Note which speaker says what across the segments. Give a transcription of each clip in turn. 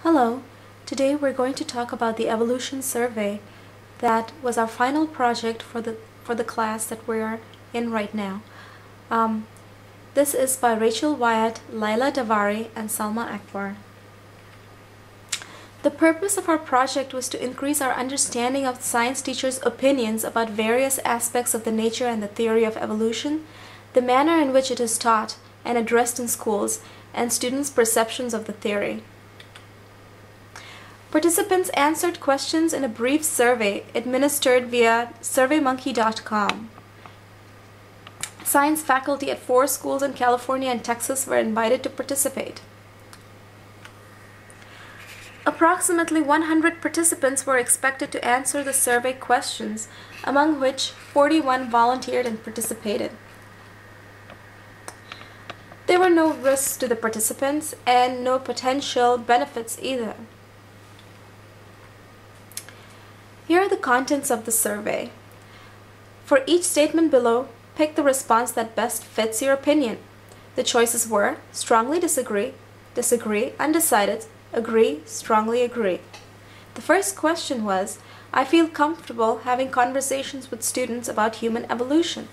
Speaker 1: Hello, today we're going to talk about the evolution survey that was our final project for the class that we're in right now. This is by Rachel Wyatt, Laila Davari, and Salma Akbar. The purpose of our project was to increase our understanding of science teachers' opinions about various aspects of the nature and the theory of evolution, the manner in which it is taught and addressed in schools, and students' perceptions of the theory. Participants answered questions in a brief survey administered via surveymonkey.com. Science faculty at 4 schools in California and Texas were invited to participate. Approximately 100 participants were expected to answer the survey questions, among which 41 volunteered and participated. There were no risks to the participants and no potential benefits either. Here are the contents of the survey. For each statement below, pick the response that best fits your opinion. The choices were strongly disagree, disagree, undecided, agree, strongly agree. The first question was, I feel comfortable having conversations with students about human evolution.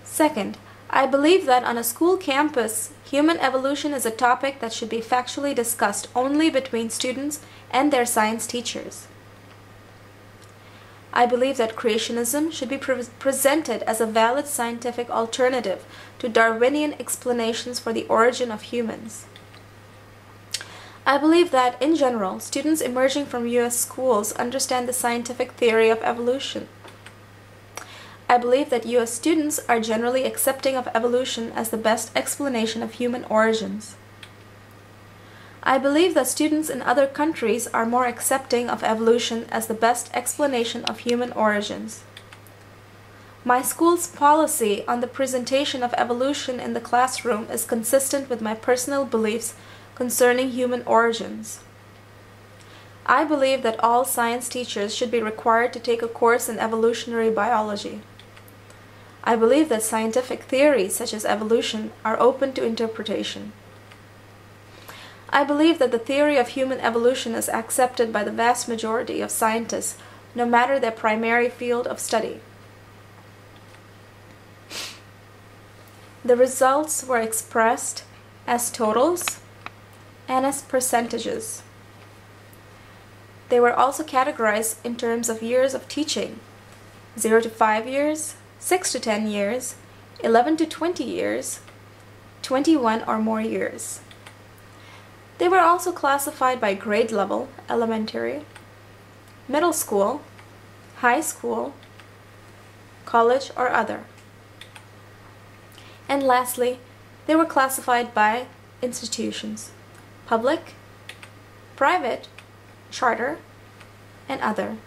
Speaker 1: Second, I believe that on a school campus, human evolution is a topic that should be factually discussed only between students and their science teachers. I believe that creationism should be presented as a valid scientific alternative to Darwinian explanations for the origin of humans. I believe that, in general, students emerging from U.S. schools understand the scientific theory of evolution. I believe that U.S. students are generally accepting of evolution as the best explanation of human origins. I believe that students in other countries are more accepting of evolution as the best explanation of human origins. My school's policy on the presentation of evolution in the classroom is consistent with my personal beliefs concerning human origins. I believe that all science teachers should be required to take a course in evolutionary biology. I believe that scientific theories such as evolution are open to interpretation. I believe that the theory of human evolution is accepted by the vast majority of scientists, no matter their primary field of study. The results were expressed as totals and as percentages. They were also categorized in terms of years of teaching: 0 to 5 years, 6 to 10 years, 11 to 20 years, 21 or more years. They were also classified by grade level: elementary, middle school, high school, college, or other. And lastly, they were classified by institutions: public, private, charter, and other.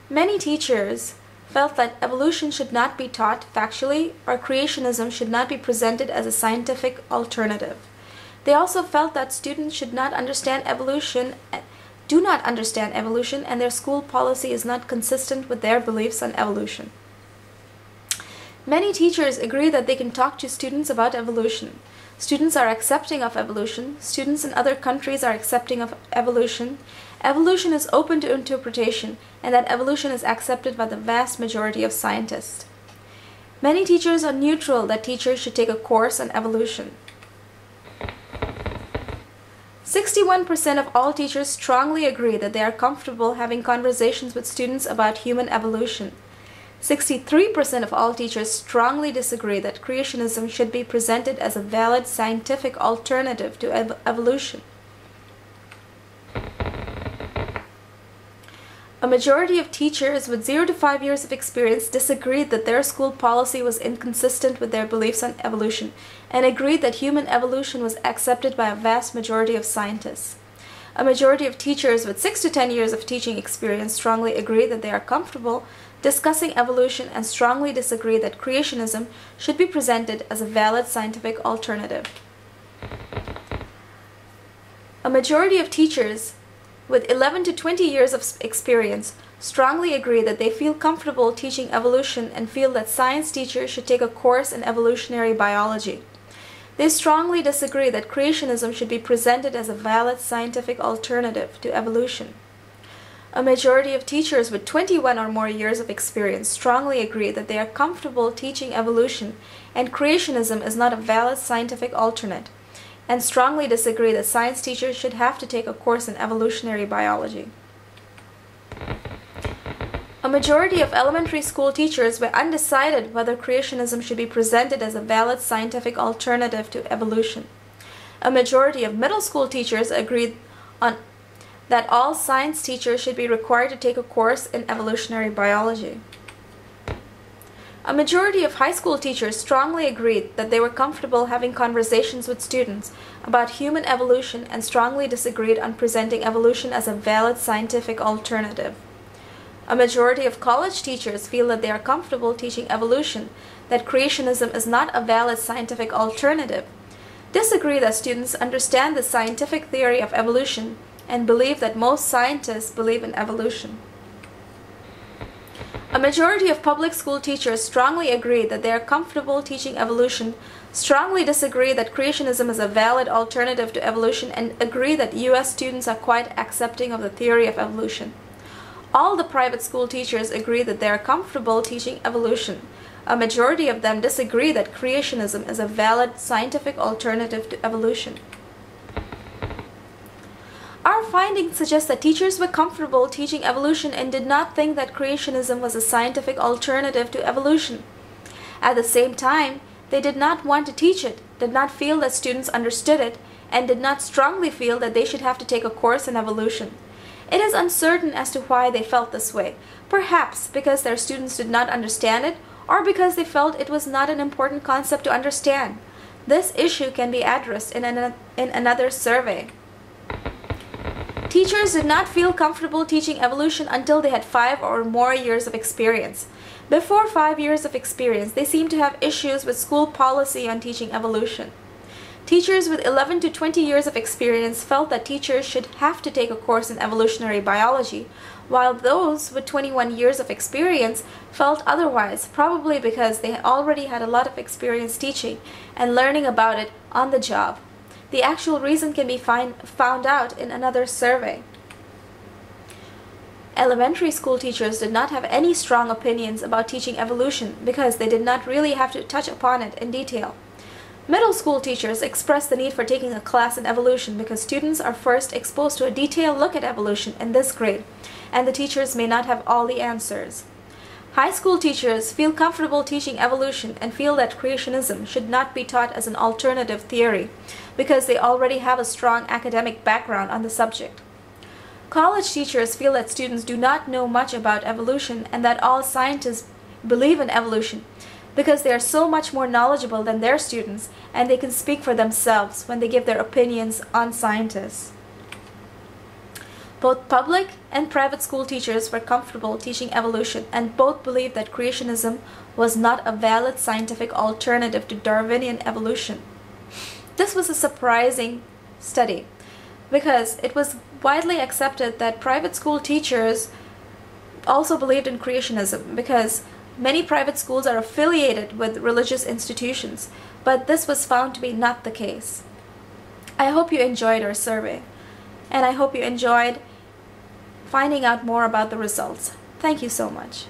Speaker 1: Many teachers felt that evolution should not be taught factually or creationism should not be presented as a scientific alternative. They also felt that students do not understand evolution and their school policy is not consistent with their beliefs on evolution. Many teachers agree that they can talk to students about evolution. Students are accepting of evolution. Students in other countries are accepting of evolution. Evolution is open to interpretation, and that evolution is accepted by the vast majority of scientists. Many teachers are neutral that teachers should take a course on evolution. 61% of all teachers strongly agree that they are comfortable having conversations with students about human evolution. 63% of all teachers strongly disagree that creationism should be presented as a valid scientific alternative to evolution. A majority of teachers with 0 to 5 years of experience disagreed that their school policy was inconsistent with their beliefs on evolution and agreed that human evolution was accepted by a vast majority of scientists. A majority of teachers with 6 to 10 years of teaching experience strongly agree that they are comfortable discussing evolution and strongly disagree that creationism should be presented as a valid scientific alternative. A majority of teachers with 11 to 20 years of experience strongly agree that they feel comfortable teaching evolution and feel that science teachers should take a course in evolutionary biology. They strongly disagree that creationism should be presented as a valid scientific alternative to evolution. A majority of teachers with 21 or more years of experience strongly agree that they are comfortable teaching evolution and creationism is not a valid scientific alternate, and strongly disagree that science teachers should have to take a course in evolutionary biology. A majority of elementary school teachers were undecided whether creationism should be presented as a valid scientific alternative to evolution. A majority of middle school teachers agreed on that all science teachers should be required to take a course in evolutionary biology. A majority of high school teachers strongly agreed that they were comfortable having conversations with students about human evolution and strongly disagreed on presenting evolution as a valid scientific alternative. A majority of college teachers feel that they are comfortable teaching evolution, that creationism is not a valid scientific alternative, disagree that students understand the scientific theory of evolution, and believe that most scientists believe in evolution. A majority of public school teachers strongly agree that they are comfortable teaching evolution, strongly disagree that creationism is a valid alternative to evolution, and agree that US students are quite accepting of the theory of evolution. All the private school teachers agree that they are comfortable teaching evolution. A majority of them disagree that creationism is a valid scientific alternative to evolution. Our findings suggest that teachers were comfortable teaching evolution and did not think that creationism was a scientific alternative to evolution. At the same time, they did not want to teach it, did not feel that students understood it, and did not strongly feel that they should have to take a course in evolution. It is uncertain as to why they felt this way, perhaps because their students did not understand it, or because they felt it was not an important concept to understand. This issue can be addressed in another survey. Teachers did not feel comfortable teaching evolution until they had 5 or more years of experience. Before 5 years of experience, they seemed to have issues with school policy on teaching evolution. Teachers with 11 to 20 years of experience felt that teachers should have to take a course in evolutionary biology, while those with 21 years of experience felt otherwise, probably because they already had a lot of experience teaching and learning about it on the job. The actual reason can be found out in another survey. Elementary school teachers did not have any strong opinions about teaching evolution because they did not really have to touch upon it in detail. Middle school teachers expressed the need for taking a class in evolution because students are first exposed to a detailed look at evolution in this grade, and the teachers may not have all the answers. High school teachers feel comfortable teaching evolution and feel that creationism should not be taught as an alternative theory because they already have a strong academic background on the subject. College teachers feel that students do not know much about evolution and that all scientists believe in evolution because they are so much more knowledgeable than their students and they can speak for themselves when they give their opinions on scientists. Both public and private school teachers were comfortable teaching evolution and both believed that creationism was not a valid scientific alternative to Darwinian evolution. This was a surprising study because it was widely accepted that private school teachers also believed in creationism because many private schools are affiliated with religious institutions, but this was found to be not the case. I hope you enjoyed our survey, and I hope you enjoyed finding out more about the results. Thank you so much.